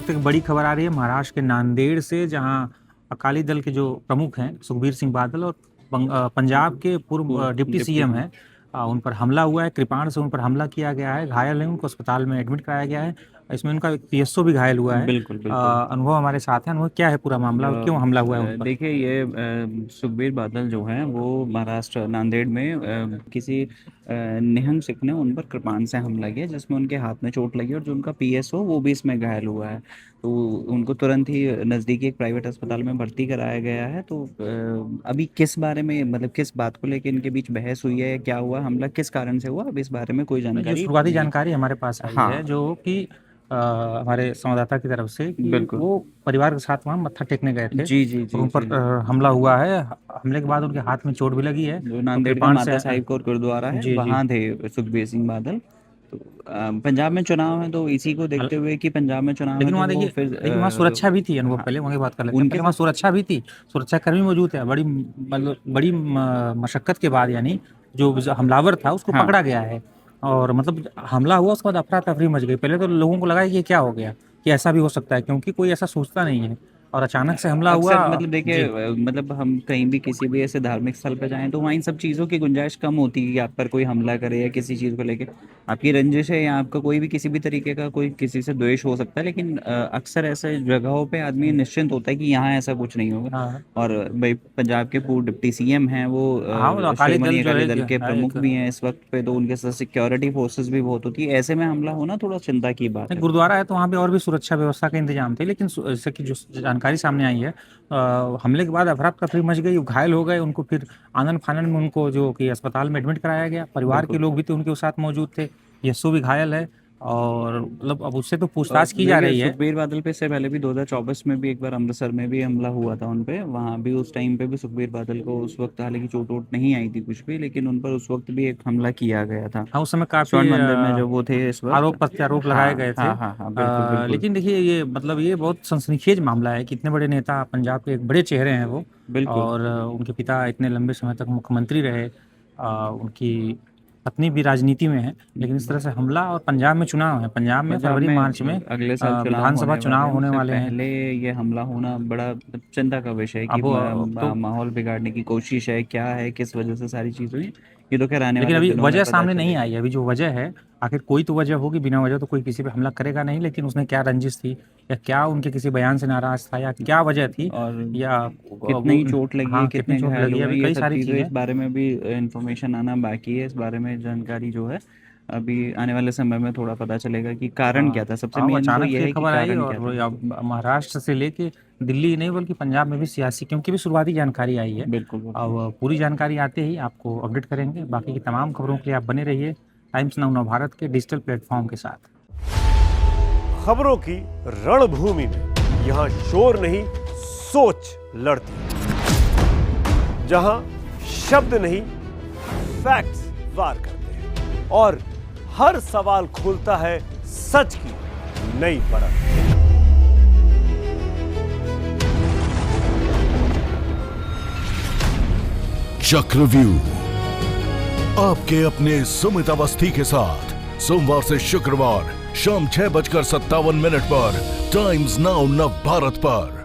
वक्त एक बड़ी खबर आ रही है महाराष्ट्र के नांदेड़ से, जहां अकाली दल के जो प्रमुख हैं सुखबीर सिंह बादल और पंजाब के पूर्व डिप्टी सीएम हैं, उन पर हमला हुआ है। कृपाण से उन पर हमला किया गया है, घायल है, उनको अस्पताल में एडमिट कराया गया है। इसमें उनका एक पीएसओ भी घायल हुआ है। बिल्कुल बिल्कुल। अनुभव हमारे साथ है। अनुभव, क्या है पूरा मामला और क्यों हमला हुआ है उन पर? देखिए, ये सुखबीर बादल जो हैं वो महाराष्ट्र नांदेड़ में किसी निहंग सिख ने उन पर कृपाण से हमला किया, जिसमें उनके हाथ में चोट लगी और जो उनका पीएसओ वो भी इसमें घायल हुआ है। तो उनको तुरंत ही नज़दीकी एक प्राइवेट अस्पताल में भर्ती कराया गया है। तो अभी किस बारे में, मतलब किस बात को लेकर इनके बीच बहस हुई है या क्या हुआ, हमला किस कारण से हुआ, अब इस बारे में कोई जो जानकारी शुरुआती नहीं। जानकारी हमारे पास आई हाँ, है, जो कि हमारे संवाददाता की तरफ से, कि बिल्कुल। वो परिवार के साथ वहाँ मत्था टेकने गए थे जी जी और जी उन जी। पर हमला हुआ है। हमले के बाद उनके हाथ में चोट भी लगी है जो और नांदेड़ का कृपाण से माता साहिब का गुरुद्वारा है, जी जी। वहाँ थे सुखबीर सिंह बादल। तो पंजाब में चुनाव है, तो इसी को देखते हुए कि पंजाब में चुनाव है लेकिन तो वहाँ वो देखिए, फिर लेकिन वहाँ सुरक्षा भी थी। अनुभव, हाँ, पहले वहाँ की बात कर लेते हैं। उनके पहले वहाँ साथ सुरक्षा भी थी, सुरक्षा कर्मी मौजूद है। बड़ी मतलब बड़ी मशक्कत के बाद, यानी जो हमलावर था उसको हाँ। पकड़ा गया है। और मतलब हमला हुआ, उसके बाद अफरा तफरी मच गई। पहले तो लोगों को लगा कि ये क्या हो गया, कि ऐसा भी हो सकता है, क्योंकि कोई ऐसा सोचता नहीं है। और अचानक से हमला हुआ। अक्सर मतलब देखिए, जी मतलब हम कहीं भी किसी भी ऐसे धार्मिक स्थल पर जाएं तो वहाँ इन सब चीज़ों की गुंजाइश कम होती है कि आप पर कोई हमला करे या किसी चीज़ को लेके आपकी रंजिश है या आपका कोई भी किसी भी तरीके का कोई किसी से द्वेष हो सकता है। लेकिन अक्सर ऐसे जगहों पे आदमी निश्चिंत होता है कि यहाँ ऐसा कुछ नहीं होगा। हाँ और भाई, पंजाब के पूर्व डिप्टी सीएम हैं वो, हाँ, वो अकाली श्रोमणी दल जो अकाली है दल के है प्रमुख एक। भी हैं इस वक्त पे, तो उनके साथ सिक्योरिटी फोर्सेस भी बहुत होती है। ऐसे में हमला होना थोड़ा चिंता की बात नहीं, है। गुरुद्वारा है तो वहाँ पे और भी सुरक्षा व्यवस्था का इंतजाम थे। लेकिन जैसे कि जो जानकारी सामने आई है, हमले के बाद अफरा तफरी मच गई, वो घायल हो गए। उनको फिर आनन फानन में उनको जो कि अस्पताल में एडमिट कराया गया। परिवार के बिल्कुल। लोग भी थे, उनके साथ मौजूद थे। यस्सु भी घायल है। और मतलब अब उससे तो पूछताछ की जा देखिए, रही है। सुखबीर बादल पे इससे पहले भी 2024 में भी एक बार अमृतसर में भी हमला हुआ था उन पे। वहाँ भी उस टाइम पे भी सुखबीर बादल को उस वक्त हालांकि चोट वोट नहीं आई थी कुछ भी, लेकिन उन पर उस वक्त भी एक हमला किया गया था हाँ, उस समय काफी स्वर्ण मंदिर में जो वो थे इस वक्त। आरोप प्रत्यारोप लगाए हाँ गए थे। हाँ हाँ हाँ, बिल्कुल बिल्कुल। लेकिन देखिए, ये मतलब ये बहुत सनसनीखेज मामला है कि इतने बड़े नेता, पंजाब के एक बड़े चेहरे हैं वो। बिल्कुल। और उनके पिता इतने लंबे समय तक मुख्यमंत्री रहे। उनकी पत्नी भी राजनीति में है, लेकिन इस तरह से हमला। और पंजाब में चुनाव है, पंजाब में पंजाब फरवरी में मार्च में अगले साल चुनाव विधानसभा होने वाले चुनाव हैं, होने उससे वाले हैं। पहले ये हमला होना बड़ा चिंता का विषय है कि अब तो माहौल बिगाड़ने की कोशिश है, क्या है, किस वजह से सारी चीज़ हुई, ये तो खैर आने लेकिन वाले अभी दिनों में वजह पता सामने नहीं चलेगा। आई है। अभी जो वजह है, आखिर कोई तो वजह होगी। बिना वजह तो कोई किसी पे हमला करेगा नहीं। लेकिन उसने क्या रंजिश थी, या क्या उनके किसी बयान से नाराज था, या क्या वजह थी, और या कितनी वो, ही चोट लगी है, हाँ, कितनी कितने चोट घायल लगी है, हुए अभी हैं, ये कई सब सारी चीज़ें चीजें। इस बारे में भी इंफॉर्मेशन आना बाकी है। इस बारे में जानकारी जो है अभी आने वाले समय में थोड़ा पता चलेगा कि कारण क्या हाँ था। सबसे हाँ, वो मेन तो अचानक ये से है कि खबर आई। कारण क्या और था। अब महाराष्ट्र से लेके दिल्ली ही नहीं, बल्कि पंजाब में भी सियासी, क्योंकि भी शुरुआती जानकारी आई है। बिल्कुल बिल्कुल। अब पूरी जानकारी आते ही आपको अपडेट करेंगे। बाकी की तमाम खबरों के लिए आप बने रहिए टाइम्स नाउ नव भारत के डिजिटल प्लेटफॉर्म के साथ। खबरों की रणभूमि में यहां शोर नहीं, सोच लड़ती है। जहां शब्द नहीं, फैक्ट्स वार करते हैं और हर सवाल खोलता है सच की नई परत। चक्रव्यूह आपके अपने सुमित अवस्थी के साथ सोमवार से शुक्रवार शाम 6:57 पर टाइम्स नाउ नव भारत पर।